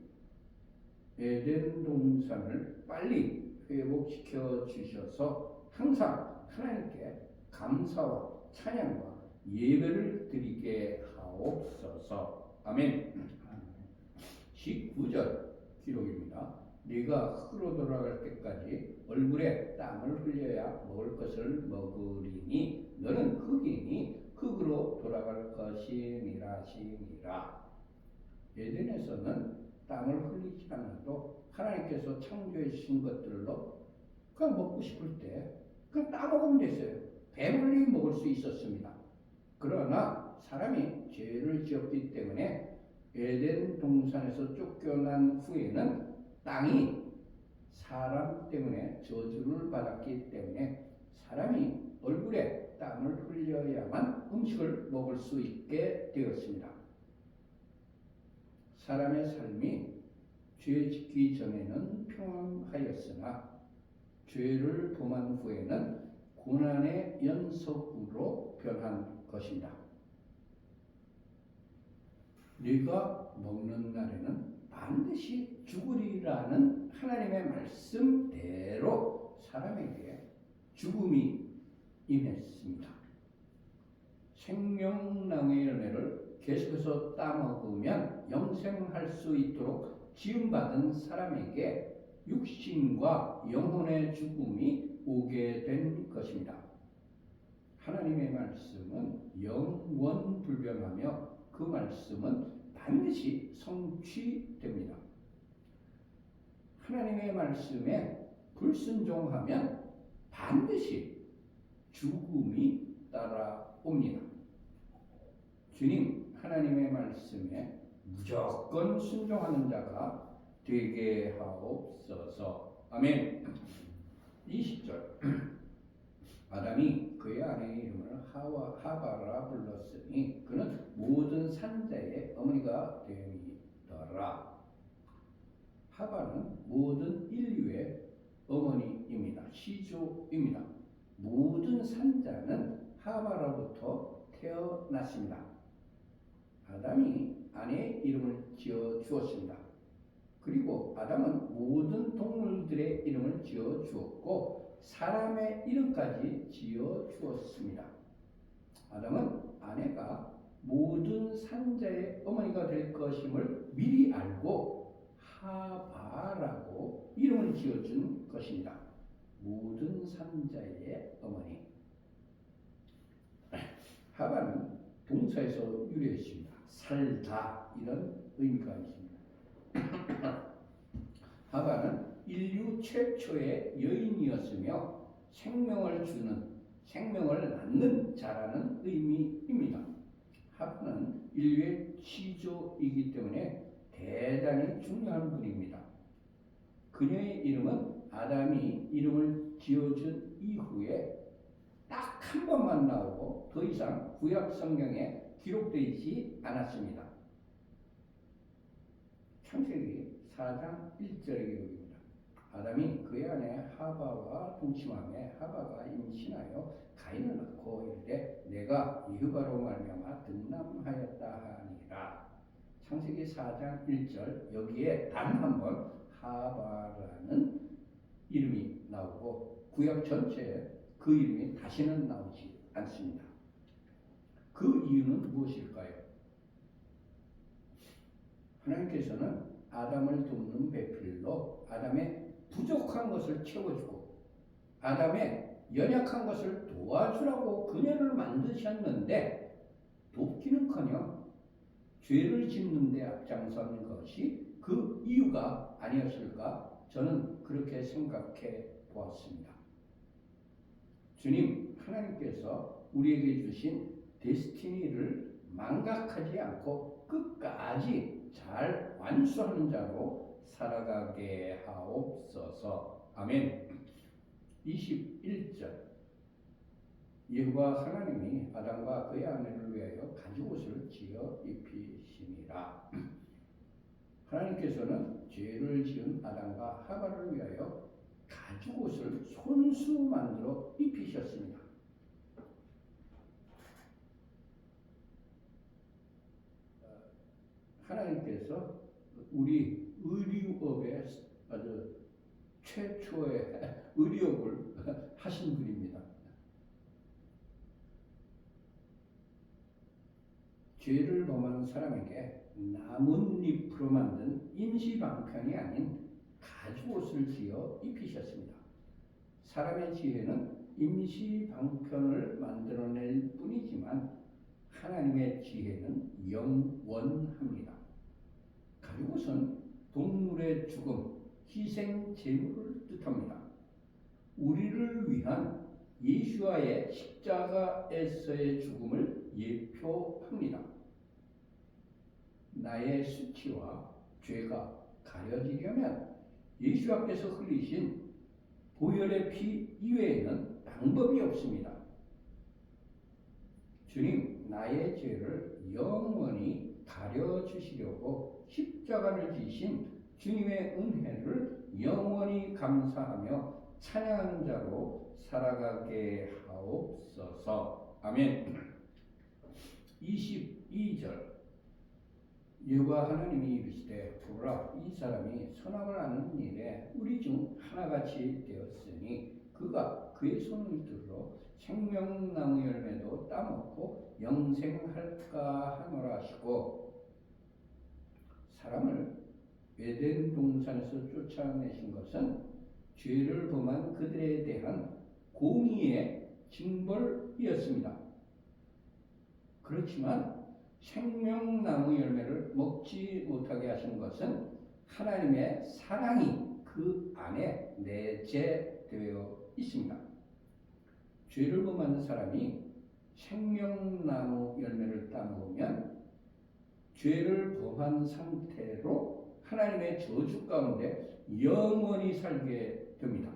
[SPEAKER 1] 에덴 동산을 빨리 회복시켜 주셔서 항상 하나님께 감사와 찬양과 예배를 드리게 하옵소서. 아멘. 19절 기록입니다. 네가 흙으로 돌아갈 때까지 얼굴에 땀을 흘려야 먹을 것을 먹으리니 너는 흙이니 흙으로 돌아갈 것이니라. 에덴에서는 땀을 흘리지 않아도 하나님께서 창조해 주신 것들로 그냥 먹고 싶을 때 그냥 따먹으면 됐어요. 배불리 먹을 수 있었습니다. 그러나 사람이 죄를 지었기 때문에 에덴 동산에서 쫓겨난 후에는 땅이 사람 때문에 저주를 받았기 때문에 사람이 얼굴에 땀을 흘려야만 음식을 먹을 수 있게 되었습니다. 사람의 삶이 죄 짓기 전에는 평안하였으나 죄를 범한 후에는 고난의 연속으로 변한 것입니다. 네가 먹는 날에는 반드시 죽으리라는 하나님의 말씀대로 사람에게 죽음이 임했습니다. 생명나무의 열매를 계속해서 따먹으면 영생할 수 있도록 지음받은 사람에게 육신과 영혼의 죽음이 오게 된 것입니다. 하나님의 말씀은 영원불변하며 그 말씀은 반드시 성취됩니다. 하나님의 말씀에 불순종하면 반드시 죽음이 따라옵니다. 주님, 하나님의 말씀에 무조건 순종하는 자가 되게 하옵소서. 아멘. 20절. 아담이 그의 아내의 이름을 하바라 불렀으니 그는 모든 산자의 어머니가 되니더라. 하바는 모든 인류의 어머니입니다. 시조입니다. 모든 산자는 하바로부터 태어났습니다. 아담이 아내의 이름을 지어 주었습니다. 그리고 아담은 모든 동물들의 이름을 지어 주었고 사람의 이름까지 지어 주었습니다. 아담은 아내가 모든 산자의 어머니가 될 것임을 미리 알고 하바라고 이름을 지어준 것입니다. 모든 산자의 어머니. 하바는 동사에서 유래했습니다. 살다 이런 의미가 있습니다. 하바는 인류 최초의 여인이었으며 생명을 낳는 자라는 의미입니다. 하바는 인류의 시조이기 때문에 대단히 중요한 분입니다. 그녀의 이름은 아담이 이름을 지어준 이후에 딱 한 번만 나오고 더 이상 구약 성경에 기록되지 않았습니다. 창세기 4장 1절의 기록입니다. 아담이 그의 아내 하바와 동침하며 하바가 임신하여 가인을 낳고 이르되 내가 여호와로 말미암아 등남하였다 하니라. 창세기 4장 1절 여기에 단 한 번 하바라는 이름이 나오고 구약 전체에 그 이름이 다시는 나오지 않습니다. 그 이유는 무엇일까요? 하나님께서는 아담을 돕는 배필로 아담의 부족한 것을 채워주고 아담의 연약한 것을 도와주라고 그녀를 만드셨는데 돕기는커녕 죄를 짓는 데 앞장선 것이 그 이유가 아니었을까? 저는 그렇게 생각해 보았습니다. 주님 하나님께서 우리에게 주신 데스티니를 망각하지 않고 끝까지 잘 완수하는 자로 살아가게 하옵소서. 아멘. 21절 여호와 하나님이 아담과 그의 아내를 위하여 가죽옷을 지어 입히시니라. 하나님께서는 죄를 지은 아담과 하바를 위하여 가죽옷을 손수 만들어 입히셨습니다. 하나님께서 우리 의류업의 아주 최초의 의류업을 하신 분입니다. 죄를 범한 사람에게 나뭇잎으로 만든 임시방편이 아닌 가죽옷을 지어 입히셨습니다. 사람의 지혜는 임시방편을 만들어낼 뿐이지만 하나님의 지혜는 영원합니다. 가죽옷은 동물의 죽음, 희생 제물을 뜻합니다. 우리를 위한 예수와의 십자가에서의 죽음을 예표합니다. 나의 수치와 죄가 가려지려면 예수 앞에서 흘리신 보혈의 피 이외에는 방법이 없습니다. 주님, 나의 죄를 영원히 가려주시려고 십자가를 지신 주님의 은혜를 영원히 감사하며 찬양하는 자로 살아가게 하옵소서. 아멘. 22절 여호와 하나님이 이르시되 보라 이 사람이 선악을 아는 일에 우리 중 하나같이 되었으니 그가 그의 손을 들어 생명나무 열매도 따먹고 영생할까 하노라 하시고 사람을 에덴 동산에서 쫓아내신 것은 죄를 범한 그들에 대한 공의의 징벌이었습니다. 그렇지만 생명나무 열매를 먹지 못하게 하신 것은 하나님의 사랑이 그 안에 내재되어 있습니다. 죄를 범한 사람이 생명나무 열매를 따먹으면 죄를 범한 상태로 하나님의 저주 가운데 영원히 살게 됩니다.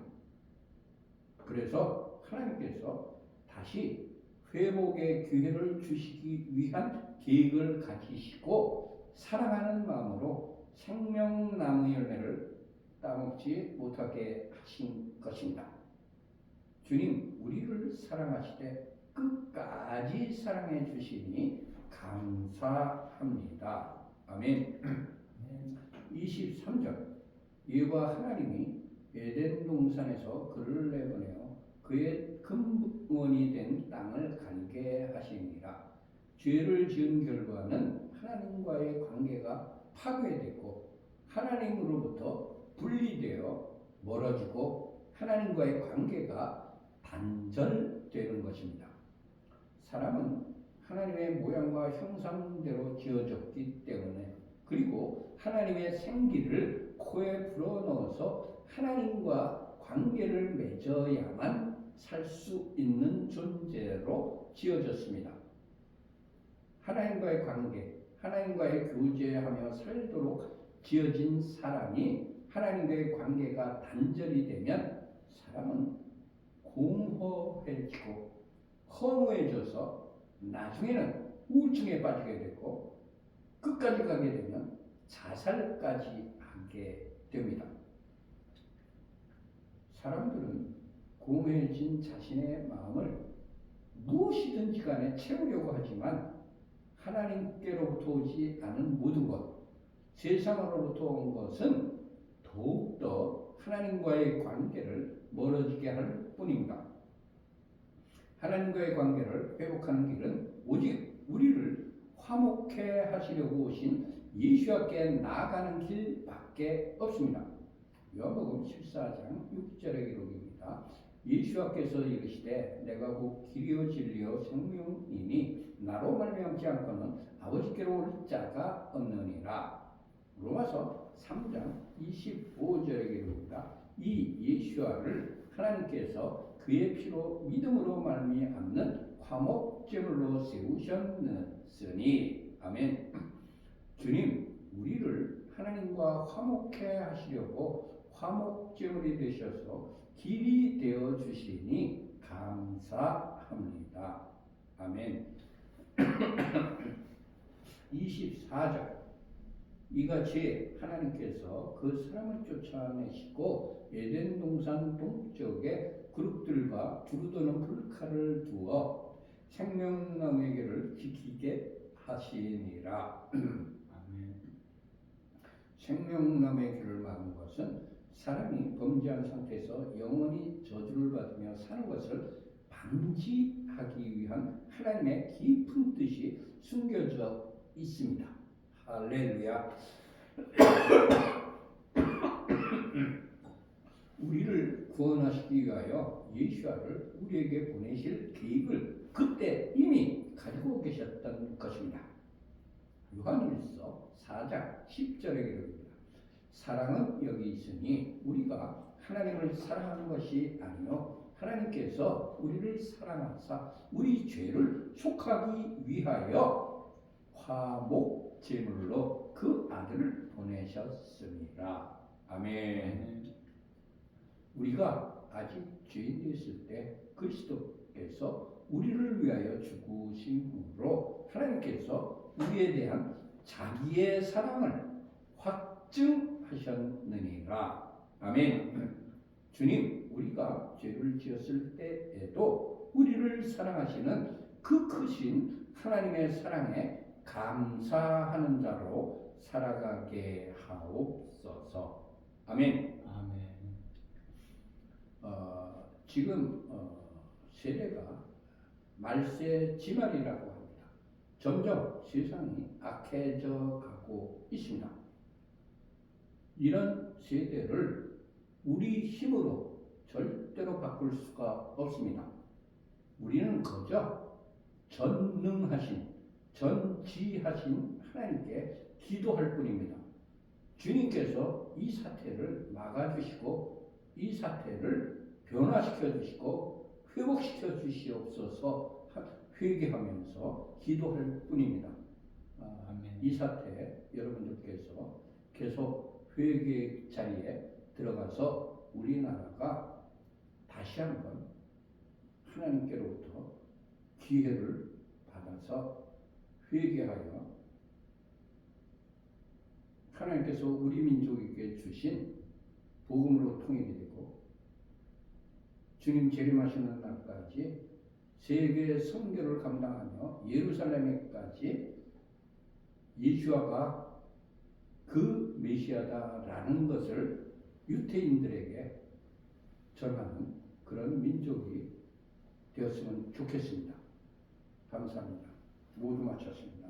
[SPEAKER 1] 그래서 하나님께서 다시 회복의 기회를 주시기 위한 계획을 가지시고 사랑하는 마음으로 생명나무 열매를 따먹지 못하게 하신 것입니다. 주님, 우리를 사랑하시되 끝까지 사랑해 주시니 감사합니다. 아멘. 23절 여호와 하나님이 에덴 동산에서 그를 내보내어 그의 근원이 된 땅을 갈게 하시니라. 죄를 지은 결과는 하나님과의 관계가 파괴되고 하나님으로부터 분리되어 멀어지고 하나님과의 관계가 단절되는 것입니다. 사람은 하나님의 모양과 형상대로 지어졌기 때문에 그리고 하나님의 생기를 코에 불어넣어서 하나님과 관계를 맺어야만 살 수 있는 존재로 지어졌습니다. 하나님과의 관계, 하나님과의 교제하며 살도록 지어진 사람이 하나님과의 관계가 단절이 되면 사람은 공허해지고 허무해져서 나중에는 우울증에 빠지게 되고 끝까지 가게 되면 자살까지 하게 됩니다. 사람들은 공허해진 자신의 마음을 무엇이든지 간에 채우려고 하지만 하나님께로부터 오지 않은 모든 것, 세상으로부터 온 것은 더욱더 하나님과의 관계를 멀어지게 할 뿐입니다. 하나님과의 관계를 회복하는 길은 오직 우리를 화목해 하시려고 오신 예수께 나아가는 길밖에 없습니다. 요한복음 14장 6절의 기록입니다. 예수께서 이르시되 내가 곧 길이요 진리요 생명이니 나로 말미암지 않고는 아버지께로 올 자가 없느니라. 로마서 3장 25절의 기록입니다. 이 예수와를 하나님께서 그의 피로 믿음으로 말미암는 화목제물로 세우셨으니 아멘. 주님, 우리를 하나님과 화목해 하시려고 화목제물이 되셔서 길이 되어 주시니 감사합니다. 아멘. 24절 이같이 하나님께서 그 사람을 쫓아내시고 에덴 동산 동쪽에 그룹들과 두루도는 불칼을 두어 생명나무에게를 지키게 하시니라. 아멘. 생명나무의 길을 막은 것은 사람이 범죄한 상태에서 영원히 저주를 받으며 사는 것을 방지하기 위한 하나님의 깊은 뜻이 숨겨져 있습니다. 할렐루야. 우리를 구원하시기 위하여 예수를 우리에게 보내실 계획을 그때 이미 가지고 계셨던 것입니다. 요한일서 4장 10절의 기록입니다. 사랑은 여기 있으니 우리가 하나님을 사랑하는 것이 아니요 하나님께서 우리를 사랑하사 우리 죄를 속하기 위하여 화목 제물로 그 아들을 보내셨습니다. 아멘. 우리가 아직 죄인 됐을 때 그리스도께서 우리를 위하여 죽으심으로 하나님께서 우리에 대한 자기의 사랑을 확증하셨느니라. 아멘. 주님, 우리가 죄를 지었을 때에도 우리를 사랑하시는 그 크신 하나님의 사랑에 감사하는 자로 살아가게 하옵소서. 아멘.
[SPEAKER 2] 아멘.
[SPEAKER 1] 지금 세대가 말세 지말이라고 합니다. 점점 세상이 악해져 가고 있습니다. 이런 세대를 우리 힘으로 절대로 바꿀 수가 없습니다. 우리는 그저 전능하신 전지하신 하나님께 기도할 뿐입니다. 주님께서 이 사태를 막아주시고 이 사태를 변화시켜 주시고 회복시켜 주시옵소서 회개하면서 기도할 뿐입니다. 이 사태 여러분들께서 계속 회개 자리에 들어가서 우리나라가 다시 한번 하나님께로부터 기회를 받아서 회개하여 하나님께서 우리 민족에게 주신 복음으로 통일이 되고 주님 재림하시는 날까지 세계 선교를 감당하며 예루살렘에까지 예수와가 그 메시아다라는 것을 유태인들에게 전하는 그런 민족이 되었으면 좋겠습니다. 감사합니다. 모두 마쳤습니다.